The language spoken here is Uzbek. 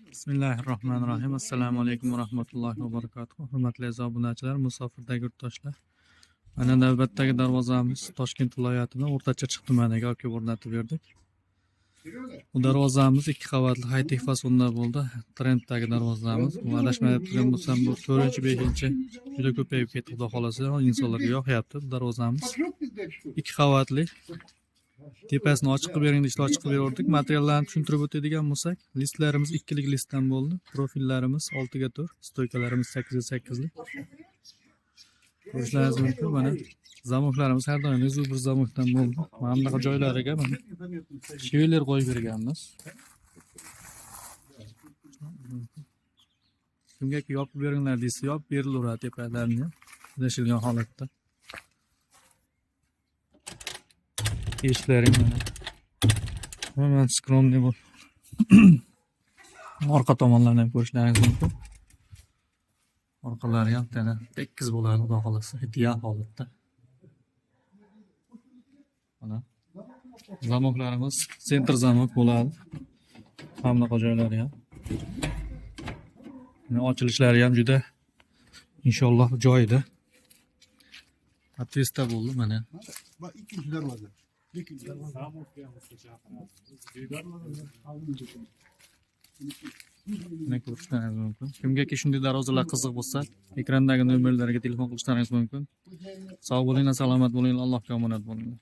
Bismillahirrohmanirrohim. Assalomu alaykum va rahmatullohi va barakatuh. Hurmatli obunachilar, musofirdagi yurtdoshlar. Mana navbatdagi darvozamiz Toshkent viloyatining O'rtacha tumaniga olib o'rnatib berdik. Bu darvozamiz 2 qavatli high-tech fasonda bo'ldi. Trenddagi darvozamiz. Bu adashmayotgan bo'lsam bu 4-5-chi juda ko'payib ketdi, xudo xolasa. Insonlarga yoqyapti bu darvozamiz. 2 qavatli. Tepasini ochiq qilib bering deyishdi, ochiq qilib berdik. Materiallarni tushuntirib o'tadigan bo'lsak, listlarimiz 2lik listdan bo'ldi. Profillarimiz 6x4, stoykalarimiz 8x8lik. Ko'rishlaringiz mumkin. Mana zamoklarimiz har doimgi bir zamokdan bo'ldi. Mana bunaqa joylariga mana shiveler qo'yib berganmiz. Kimgaki yopib beringlar desa, yopib berilaveradi tepalarni, yashilgan holatda. Eshiklaring mana. Hemen skromli bu. Orqa tomonlarni ham ko'rishlaringiz mumkin. Orqalari ham yana tekis bo'ladi, xudo xolasa, ideal holatda. Mana zamoklarimiz sentr zamok bo'ladi. Hamma joylari ham. Ochilishlari ham juda inshaalloh joyida. Atesta bo'ldi mana. Bak ikinci darvaza. Mana ko'rishlaringiz mumkin. Kimgaki shunday darvozalar qiziq bo'lsa, ekrandagi nomerlarga telefon qilishlaringiz mumkin. Sog' bo'linglar, salomat bo'linglar, Allohga omonat bo'linglar.